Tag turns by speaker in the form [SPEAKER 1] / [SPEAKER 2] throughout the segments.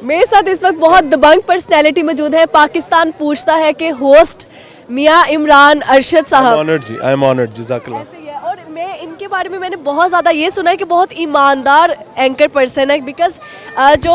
[SPEAKER 1] मेरे साथ इस वक्त बहुत दबंग पर्सनैलिटी मौजूद है। पाकिस्तान पूछता है कि होस्ट मियां इमरान अरशद साहब।
[SPEAKER 2] आई एम ऑनर्ड जज़ाकल्लाह।
[SPEAKER 1] ऐसे ही है। और मैं इनके बारे में मैंने बहुत ज़्यादा ये सुना है कि बहुत ईमानदार एंकर पर्सन है। बिकॉज जो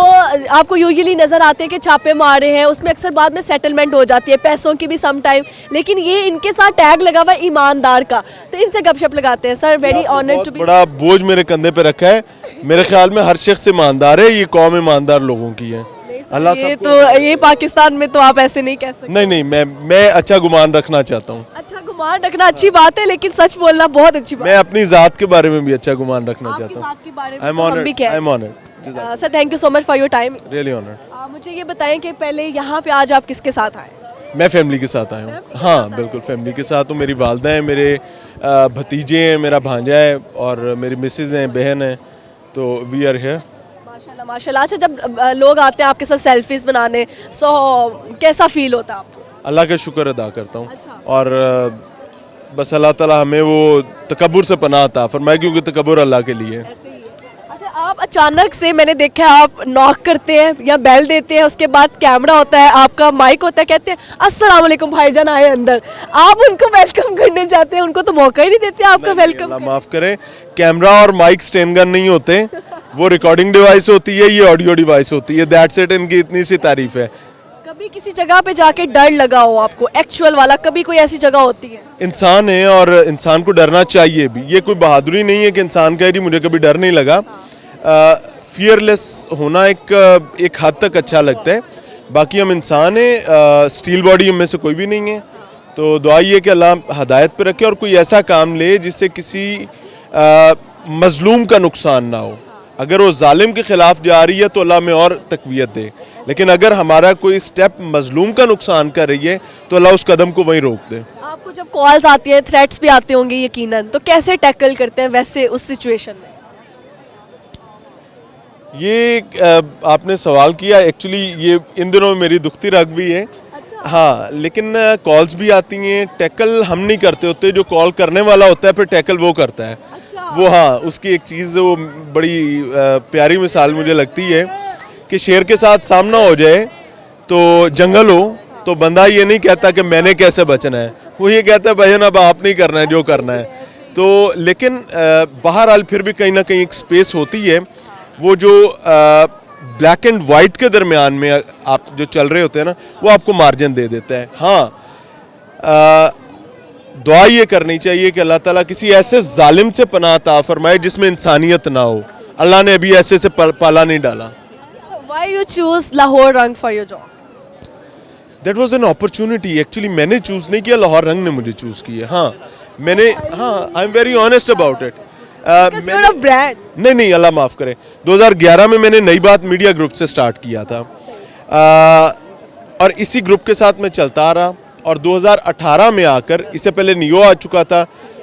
[SPEAKER 1] आपको यूजुअली नज़र आते हैं कि छापे मार रहे हैं, उसमें अक्सर बाद में सेटलमेंट हो जाती है, पैसों की भी सम टाइम, लेकिन ये इनके साथ टैग लगा हुआ है ईमानदार का, तो इनसे गपशप लगाते हैं। Sir very honoured to be.
[SPEAKER 2] बड़ा बोझ मेरे कंधे पे रखा है। मेरे ख्याल में हर शख्स ईमानदार है, ये कौम ईमानदार लोगों की है। अल्लाह
[SPEAKER 1] ये
[SPEAKER 2] सबको
[SPEAKER 1] तो ये पाकिस्तान में तो आप ऐसे नहीं कह सकते।
[SPEAKER 2] नहीं, मैं अच्छा गुमान रखना चाहता हूँ।
[SPEAKER 1] अच्छा गुमान रखना अच्छी बात है, लेकिन सच बोलना बहुत अच्छी बात
[SPEAKER 2] मैं अपनी ज़ात के बारे में भी अच्छा गुमान रखना
[SPEAKER 1] है। आपके
[SPEAKER 2] चाहता हूँ।
[SPEAKER 1] साथ के बारे में
[SPEAKER 2] आई एम
[SPEAKER 1] तो हम भी
[SPEAKER 2] ऑनर्ड,
[SPEAKER 1] क्या
[SPEAKER 2] I am honoured.
[SPEAKER 1] Sir thank you so much for your time.
[SPEAKER 2] Really honoured.
[SPEAKER 1] मुझे ये बताएं कि पहले यहाँ पे आज आप किसके साथ आए?
[SPEAKER 2] मैं फैमिली के साथ आया हूँ। हाँ बिल्कुल, फैमिली के साथ हूँ। मेरी वालदा हैं, मेरे भतीजे हैं, मेरा भांजा है और मेरी मिसेज हैं, बहन है, तो वी आर हियर।
[SPEAKER 1] माशाल्लाह माशाल्लाह। अच्छा जब लोग आते हैं आपके साथ सेल्फीज बनाने, सो कैसा फील होता है आपको?
[SPEAKER 2] अल्लाह का शुक्र अदा करता हूँ।
[SPEAKER 1] अच्छा।
[SPEAKER 2] और बस अल्लाह ताला हमें वो तकब्बुर से पनाह अता फरमाए, क्योंकि तकब्बुर अल्लाह के लिए है।
[SPEAKER 1] ऐसे ही है। अच्छा आप अचानक से मैंने देखा है आप नॉक करते हैं या बेल देते हैं, उसके बाद कैमरा होता है, आपका माइक होता है, कहते हैं अस्सलाम वालेकुम भाईजान आए अंदर, आप उनको वेलकम करने जाते हैं, उनको तो मौका ही नहीं देते आपका वेलकम।
[SPEAKER 2] अल्लाह माफ़ करे, कैमरा और माइक स्टैंड गन नहीं होते, वो रिकॉर्डिंग डिवाइस होती है, ये ऑडियो डिवाइस होती है। दैट्स इट, इनकी इतनी सी तारीफ है।
[SPEAKER 1] कभी किसी जगह पे जाके डर लगा हो आपको एक्चुअल वाला, कभी कोई ऐसी जगह होती है?
[SPEAKER 2] इंसान है और इंसान को डरना चाहिए भी। ये कोई बहादुरी नहीं है कि इंसान कहे जी मुझे कभी डर नहीं लगा। फियरलेस होना एक हद तक अच्छा लगता है। बाकी हम इंसान हैं, स्टील बॉडी हम में से कोई भी नहीं है। तो दुआ ये कि अल्लाह हदायत पे रखे और कोई ऐसा काम ले जिससे किसी मजलूम का नुकसान ना हो। अगर वो जालिम के खिलाफ जा रही है तो अल्लाह में और तकवीयत दे, लेकिन अगर हमारा कोई स्टेप मजलूम का नुकसान कर रही है तो अल्लाह उस कदम को वहीं रोक दे।
[SPEAKER 1] आपको जब कॉल्स आती है, थ्रेट्स भी आते होंगे यकीनन, तो कैसे टैकल करते हैं वैसे उस सिचुएशन में?
[SPEAKER 2] ये आपने सवाल किया, एक्चुअली ये इन दिनों में मेरी दुखती रग भी है।
[SPEAKER 1] अच्छा।
[SPEAKER 2] हाँ, लेकिन कॉल्स भी आती हैं। टैकल हम नहीं करते होते, जो कॉल करने वाला होता है फिर टैकल वो करता है।
[SPEAKER 1] अच्छा।
[SPEAKER 2] वो हाँ, उसकी एक चीज़ वो बड़ी प्यारी मिसाल मुझे लगती है कि शेर के साथ सामना हो जाए तो जंगल हो तो बंदा ये नहीं कहता कि मैंने कैसे बचना है, वो ये कहता है भजन अब आप नहीं करना है, जो करना है। तो लेकिन बहरहाल फिर भी कहीं ना कहीं एक स्पेस होती है, वो जो ब्लैक एंड वाइट के दरमियान में आप जो चल रहे होते हैं ना, वो आपको मार्जिन दे देता है। हाँ, दुआ ये करनी चाहिए कि अल्लाह ताला किसी ऐसे जालिम से पनाह अता फरमाए जिसमें इंसानियत ना हो। अल्लाह ने अभी ऐसे से पाला नहीं डाला।
[SPEAKER 1] व्हाई यू चूज लाहौर रंग for your job?
[SPEAKER 2] That was an opportunity. Actually मैंने चूज नहीं किया, लाहौर रंग ने मुझे चूज किया। हाँ मैंने, हाँ I am very honest about it.
[SPEAKER 1] Brand
[SPEAKER 2] नहीं, अल्लाह माफ़ करे, 2011 में मैंने नई बात मीडिया ग्रुप से स्टार्ट किया था और इसी ग्रुप के साथ मैं चलता आ रहा। और 2018 में आकर, इससे पहले नियो आ चुका था,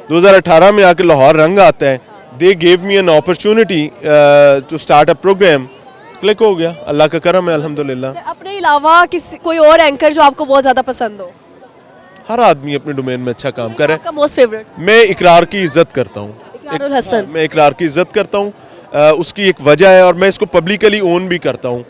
[SPEAKER 2] 2018 में आकर लाहौर रंग आता है। They gave me an opportunity to start a programme. Click हो गया, अल्लाह का करम है अल्हम्दुलिल्लाह।
[SPEAKER 1] अपने अलावा किसी कोई और एंकर जो आपको बहुत ज्यादा पसंद हो?
[SPEAKER 2] हर आदमी अपने डोमेन में अच्छा काम करे।
[SPEAKER 1] आपका मोस्ट फेवरेट?
[SPEAKER 2] मैं इकरार की इज्जत करता हूँ।
[SPEAKER 1] इकरारुल हसन।
[SPEAKER 2] मैं इकरार की इज्जत करता हूँ। उसकी एक वजह है और मैं इसको पब्लिकली ओन भी करता हूँ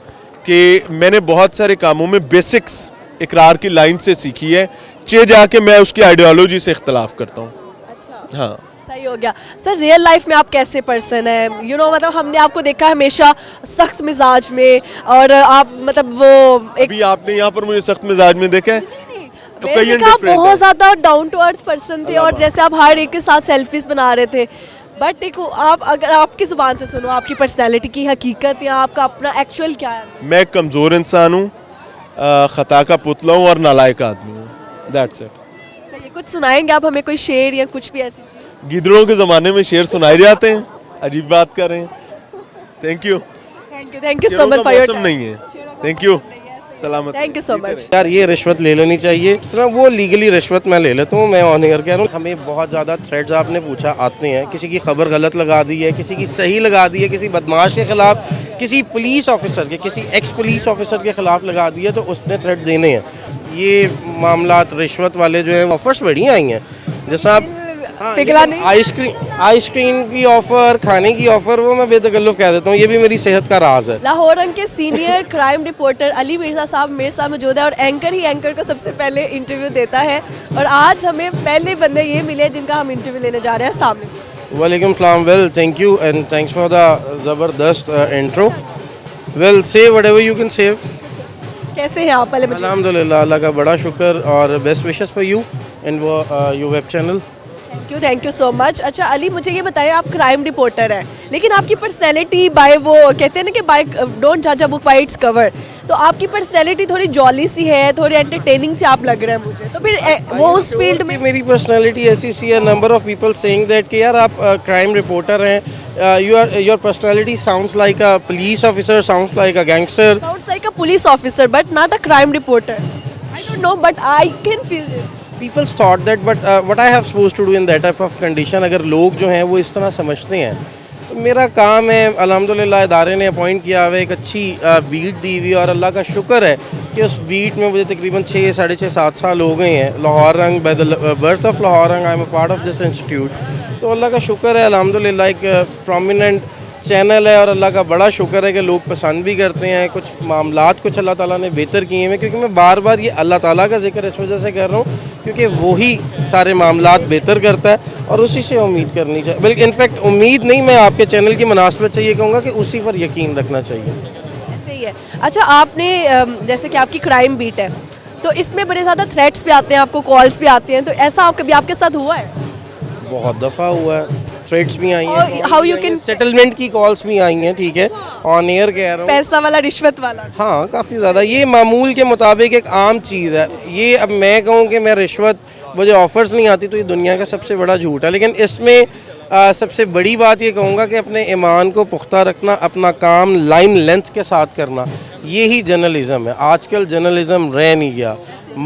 [SPEAKER 2] कि मैंने बहुत सारे कामों में बेसिक्स इकरार की लाइन से सीखी है, जाके मैं उसकी आइडियोलॉजी से इख्तलाफ करता हूँ।
[SPEAKER 1] अच्छा,
[SPEAKER 2] हाँ
[SPEAKER 1] सही हो गया। सर रियल लाइफ में आप कैसे पर्सन है? यू नो मतलब हमने आपको देखा हमेशा सख्त मिजाज में, और आप मतलब वो एक
[SPEAKER 2] अभी आपने यहाँ पर मुझे सख्त मिजाज में देखा है। तो
[SPEAKER 1] मैंने
[SPEAKER 2] कई
[SPEAKER 1] देखा आप
[SPEAKER 2] different
[SPEAKER 1] बहुत
[SPEAKER 2] है।
[SPEAKER 1] ज्यादा डाउन टू अर्थ पर्सन थे, और जैसे आप हर एक के साथ सेल्फीज बना रहे थे। बट देखो आप, अगर आपकी जुबान से सुनो आपकी पर्सनैलिटी की हकीकत या आपका अपना एक्चुअल क्या है?
[SPEAKER 2] मैं एक कमज़ोर इंसान हूँ, ख़ता का पुतला हूँ और नालायक आदमी हूँ। That's it.
[SPEAKER 1] सही, कुछ सुनाएंगे आप हमें, कोई शेर या कुछ भी ऐसी चीज?
[SPEAKER 2] गिदड़ों के ज़माने में शेर सुनाए जाते हैं, अजीब बात कर रहे हैं। Thank you
[SPEAKER 1] so much for your
[SPEAKER 2] मौसम नहीं है। थैंक यू, सलामत।
[SPEAKER 1] Thank you so much.
[SPEAKER 3] यार ये रिश्वत ले लेनी चाहिए, इस तरह वो लीगली रिश्वत मैं ले लेता हूँ, मैं ऑन एयर कह रहा हूँ। हमें बहुत ज़्यादा थ्रेड्स आपने पूछा आते हैं, किसी की खबर गलत लगा दी है, किसी की सही लगा दी है, किसी बदमाश के खिलाफ, किसी पुलिस ऑफिसर के, किसी एक्स पुलिस ऑफिसर के खिलाफ लगा दी है, तो उसने थ्रेड देने हैं। ये मामला रिश्वत वाले जो है ऑफर्स बढ़िया आई हैं। जैसा आप
[SPEAKER 1] पिघला नहीं?
[SPEAKER 3] आइसक्रीम की ऑफर, खाने की ऑफर, वो मैं बेतकल्लुफ़ कह देता हूँ, ये भी मेरी सेहत का राज है।
[SPEAKER 1] लाहौर रंग के senior crime reporter Ali Mirza साहब मेरे साथ मौजूद है और एंकर ही एंकर को सबसे पहले इंटरव्यू देता है और आज हमें पहले बंदे ये मिले जिनका हम इंटरव्यू लेने जा रहे हैं। अस्सलाम वालेकुम।
[SPEAKER 3] वालेकुम सलाम। Well, thank you and thanks for the ज़बरदस्त intro. Well, say whatever you can say.
[SPEAKER 1] कैसे हैं आप पहले मुझे?
[SPEAKER 3] अल्हम्दुलिल्लाह, अल्लाह का बड़ा शुक्र और best wishes for you and your web channel.
[SPEAKER 1] Thank you so much. अच्छा अली, मुझे ये बताइए, आप क्राइम रिपोर्टर हैं लेकिन आपकी पर्सनैलिटी बाय वो कहते हैं ना कि बाय डोंट जज a book by its cover, तो आपकी पर्सनैलिटी थोड़ी जॉली सी है, थोड़ी एंटरटेनिंग सी आप लग रहे हैं मुझे, तो फिर वो उस फील्ड में
[SPEAKER 3] मेरी पर्सनालिटी ऐसी सी है। Number of people saying that कि यार आप क्राइम रिपोर्टर हैं, your personality sounds like a police officer, sounds like a gangster.
[SPEAKER 1] sounds like a police officer but not a crime reporter. I don't know but I can feel this.
[SPEAKER 3] People thought that, but what I have supposed to do in that type of condition, अगर लोग जो हैं वो इस तरह समझते हैं तो मेरा काम है। अल्हम्दुलिल्लाह इदारे ने अपॉइंट किया हुआ एक अच्छी बीट दी हुई और अल्लाह का शुक्र है कि उस बीट में मुझे तकरीबन 6, साढ़े 6, 7 साल हो गए हैं। Lahore Rang, by the birth of Lahore Rang, I am a part of this institute. तो अल्लाह का शुक्र है, अल्हम्दुलिल्लाह एक प्रोमिनेंट चैनल है और अल्लाह का बड़ा शुक्र है कि लोग पसंद भी करते हैं। कुछ मामलात कुछ अल्लाह ताला ने बेहतर किए हैं, क्योंकि मैं बार बार ये अल्लाह ताला का जिक्र इस वजह से कर रहा हूँ क्योंकि वही सारे मामलात बेहतर करता है और उसी से उम्मीद करनी चाहिए। बल्कि इनफैक्ट उम्मीद नहीं, मैं आपके चैनल की मुनासबत से ये कहूँगा कि उसी पर यकीन रखना चाहिए।
[SPEAKER 1] ऐसे ही है। अच्छा आपने जैसे कि आपकी क्राइम बीट है तो इसमें बड़े ज़्यादा थ्रेट्स भी आते हैं, आपको कॉल्स भी आते हैं, तो ऐसा आप कभी आपके साथ हुआ है?
[SPEAKER 3] बहुत दफ़ा हुआ है, थ्रेट्स भी आई हैं,
[SPEAKER 1] हाउ यू कैन
[SPEAKER 3] सेटलमेंट की कॉल्स भी आई हैं, ठीक है, ऑन एयर कह रहा हूँ।
[SPEAKER 1] पैसा वाला, रिश्वत वाला?
[SPEAKER 3] हाँ, काफ़ी ज़्यादा। ये मामूल के मुताबिक एक आम चीज़ है। ये अब मैं कहूँ कि मैं रिश्वत, मुझे ऑफ़र्स नहीं आती, तो ये दुनिया का सबसे बड़ा झूठ है। लेकिन इसमें सबसे बड़ी बात ये कहूँगा कि अपने ईमान को पुख्ता रखना, अपना काम लाइन लेंथ के साथ करना, ये ही जर्नलिज़म है। आजकल जर्नलिज़म रह नहीं गया।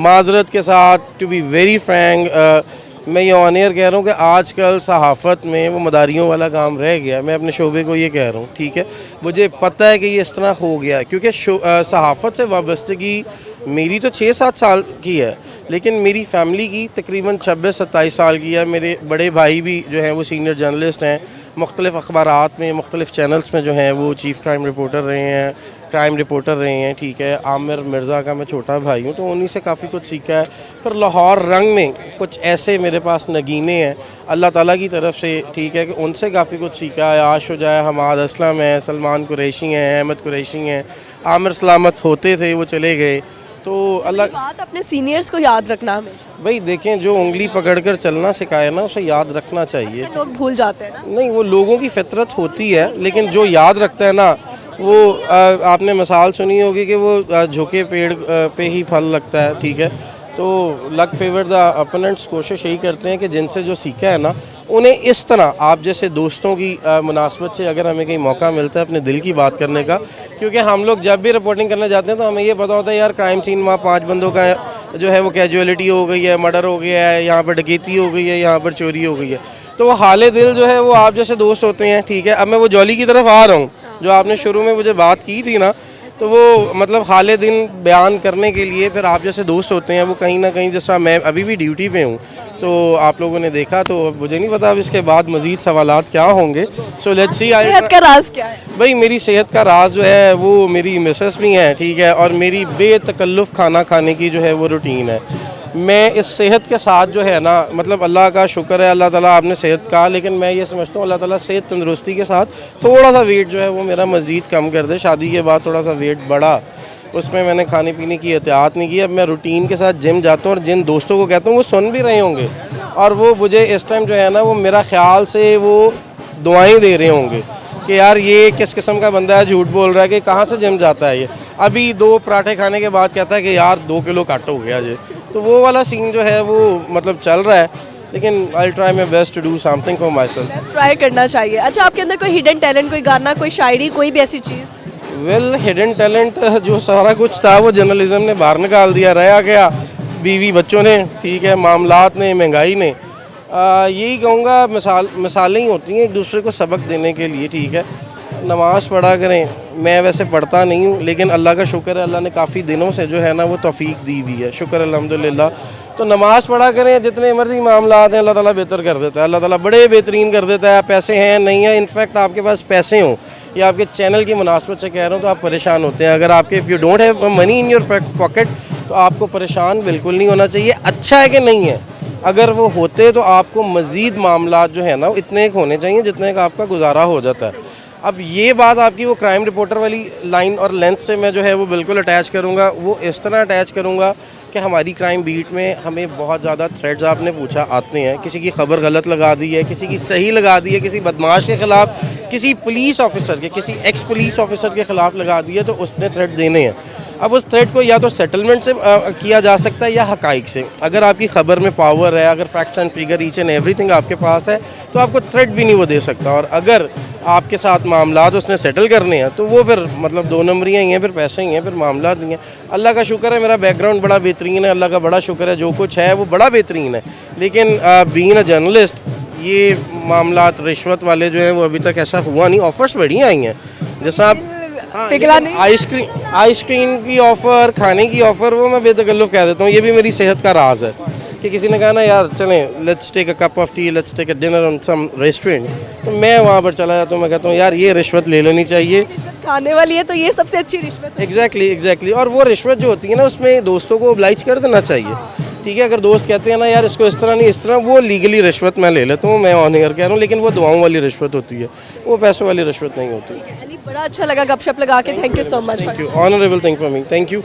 [SPEAKER 3] माजरत के साथ, टू बी वेरी फ्रैंक, मैं ये ऑन एयर कह रहा हूँ कि आजकल सहाफ़त में वो मदारियों वाला काम रह गया। मैं अपने शोबे को ये कह रहा हूँ, ठीक है, मुझे पता है कि ये इस तरह हो गया क्योंकि सहाफ़त से वाबस्तगी मेरी तो 6-7 साल की है, लेकिन मेरी फैमिली की तकरीबन 26-27 साल की है। मेरे बड़े भाई भी जो हैं वो सीनियर जर्नलिस्ट हैं, मुख्तलिफ़ अखबारात में, मुख्तलिफ़ चैनल्स में जो हैं वो चीफ़ क्राइम रिपोर्टर रहे हैं, क्राइम रिपोर्टर रहे हैं, ठीक है। आमिर मिर्ज़ा का मैं छोटा भाई हूँ, तो उन्हीं से काफ़ी कुछ सीखा है। फिर लाहौर रंग में कुछ ऐसे मेरे पास नगीने हैं अल्लाह ताला की तरफ से, ठीक है, कि उनसे काफ़ी कुछ सीखा है। आशुजाए हमाद असलम है, सलमान कुरैशी हैं, अहमद कुरैशी हैं, आमिर सलामत होते थे, वो चले गए। तो अल्लाह
[SPEAKER 1] बात अपने सीनियर्स को याद रखना हमेशा।
[SPEAKER 3] भाई देखें, जो उंगली पकड़कर चलना सिखाए ना, उसे याद रखना चाहिए।
[SPEAKER 1] लोग भूल जाते हैं ना।
[SPEAKER 3] नहीं, वो लोगों की फितरत होती है, लेकिन जो याद रखता है ना, वो आपने मिसाल सुनी होगी कि वो झुके पेड़ पे ही फल लगता है, ठीक है। तो लक फेवर द अपोनेंट्स, कोशिश यही करते हैं कि जिनसे जो सीखा है ना, उन्हें इस तरह आप जैसे दोस्तों की मुनासबत से अगर हमें कहीं मौका मिलता है अपने दिल की बात करने का, क्योंकि हम लोग जब भी रिपोर्टिंग करने जाते हैं तो हमें ये पता होता है यार क्राइम सीन वहाँ 5 बंदों का जो है वो कैजुअलिटी हो गई है, मर्डर हो गया है, यहाँ पर डकैती हो गई है, यहाँ पर चोरी हो गई है। तो वो हाले दिल जो है वो आप जैसे दोस्त होते हैं, ठीक है। अब मैं वो जॉली की तरफ आ रहा हूँ, जो आपने शुरू में मुझे बात की थी ना, तो वो मतलब हाले दिन बयान करने के लिए फिर आप जैसे दोस्त होते हैं वो कहीं ना कहीं, जिस तरह मैं अभी भी ड्यूटी पे हूँ, तो आप लोगों ने देखा, तो मुझे नहीं पता अब इसके बाद मज़ीद सवालात क्या होंगे। So let's see.
[SPEAKER 1] सेहत का राज क्या है?
[SPEAKER 3] भाई मेरी सेहत का राज जो है वो मेरी मिसेस भी हैं, ठीक है, और मेरी बेतकल्लुफ़ खाना खाने की जो है वो रूटीन है। मैं इस सेहत के साथ जो है ना, मतलब अल्लाह का शुक्र है, अल्लाह ताला आपने सेहत कहा, लेकिन मैं ये समझता हूँ अल्लाह ताला सेहत तंदुरुस्ती के साथ थोड़ा सा वेट जो है वो मेरा मज़ीद कम कर दे। शादी के बाद थोड़ा सा वेट बढ़ा, उसमें मैंने खाने पीने की एहतियात नहीं की। अब मैं रूटीन के साथ जिम जाता हूँ और जिन दोस्तों को कहता हूँ वो सुन भी रहे होंगे, और वो मुझे इस टाइम जो है ना, वो मेरा ख्याल से वो दुआएं दे रहे होंगे कि यार ये किस किस्म का बंदा है, झूठ बोल रहा है, कि कहाँ से जिम जाता है ये। अभी 2 पराठे खाने के बाद कहता है कि यार 2 किलो कट हो गया ये। तो वो वाला सीन जो है वो मतलब चल रहा है, लेकिन I try my best to do something for myself.
[SPEAKER 1] Try करना चाहिए। अच्छा आपके अंदर कोई हिडन टैलेंट, कोई गाना, कोई शायरी, कोई भी ऐसी चीज़?
[SPEAKER 3] वेल, हिडन टैलेंट जो सारा कुछ था वो जर्नलिज्म ने बाहर निकाल दिया। रहा क्या बीवी बच्चों ने, ठीक है, मामलात ने, महंगाई ने। यही कहूँगा, मिसालें ही होती हैं एक दूसरे को सबक देने के लिए, ठीक है। नमाज़ पढ़ा करें। मैं वैसे पढ़ता नहीं हूँ, लेकिन अल्लाह का शुक्र है, अल्लाह ने काफ़ी दिनों से जो है ना वो तौफीक दी हुई है, शुक्र अल्हम्दुलिल्लाह। तो नमाज़ पढ़ा करें, जितने मर्जी मामला हैं अल्लाह ताला बेहतर कर देता है, अल्लाह ताला बड़े बेहतरीन कर देता है। पैसे हैं नहीं है, इनफैक्ट आपके पास पैसे हों या आपके चैनल की मुनासबत से कह रहा हूँ तो आप परेशान होते हैं। अगर आपके if you don't have money in your pocket तो आपको परेशान बिल्कुल नहीं होना चाहिए। अच्छा है कि नहीं है, अगर वो होते तो आपको मज़ीद मामला जो है ना इतने एक होने चाहिए जितने का आपका गुजारा हो जाता है। अब ये बात आपकी वो क्राइम रिपोर्टर वाली लाइन और लेंथ से मैं जो है वो बिल्कुल अटैच करूँगा। वो इस तरह अटैच करूँगा कि हमारी क्राइम बीट में हमें बहुत ज़्यादा थ्रेड्स आपने पूछा आते हैं। किसी की खबर गलत लगा दी है, किसी की सही लगा दी है, किसी बदमाश के ख़िलाफ़, किसी पुलिस ऑफिसर के, किसी एक्स पुलिस ऑफिसर के ख़िलाफ़ लगा दी है तो उसने थ्रेड देने हैं। अब उस थ्रेड को या तो सेटलमेंट से किया जा सकता है या हकाइक से। अगर आपकी खबर में पावर है, अगर facts and figure each and everything आपके पास है तो आपको थ्रेड भी नहीं वो दे सकता। और अगर आपके साथ मामलात उसने सेटल करने हैं तो वो फिर मतलब दो नंबरियाँ ही हैं, फिर पैसे ही हैं, फिर मामला नहीं है। अल्लाह का शुक्र है मेरा बैकग्राउंड बड़ा बेहतरीन है, अल्लाह का बड़ा शुक्र है, जो कुछ है वो बड़ा बेहतरीन है। लेकिन बीइंग अ जर्नलिस्ट ये मामलात रिश्वत वाले जो हैं वो अभी तक ऐसा हुआ नहीं। ऑफर्स बढ़िया आई हैं, जैसा आप
[SPEAKER 1] पिघला नहीं।
[SPEAKER 3] आइसक्रीम की ऑफ़र, खाने की ऑफ़र, वो मैं बेतकल्लुफ़ कह देता हूँ। ये भी मेरी सेहत का राज है कि किसी ने कहा ना यार चलें let's take a cup of tea, let's take a dinner on some restaurant, तो मैं वहाँ पर चला जाता हूँ। मैं कहता हूँ यार ये रिश्वत ले लेनी चाहिए।
[SPEAKER 1] खाने वाली है तो ये सबसे अच्छी रिश्वत है।
[SPEAKER 3] एग्जैक्टली। और वो रिश्वत जो होती है ना उसमें दोस्तों को ओब्लाइज कर देना चाहिए। ठीक है, अगर दोस्त कहते हैं ना यार इसको इस तरह नहीं इस तरह, वो लीगली रिश्वत मैं ले लेता हूँ, मैं ऑन एयर कह रहा हूँ, लेकिन वो दुआओं वाली रिश्वत होती है, वो पैसों वाली रिश्वत नहीं होती।
[SPEAKER 1] यानी बड़ा अच्छा लगा गपशप लगा के। Thank you so much.
[SPEAKER 3] Thank you, honourable thing for me, thank you.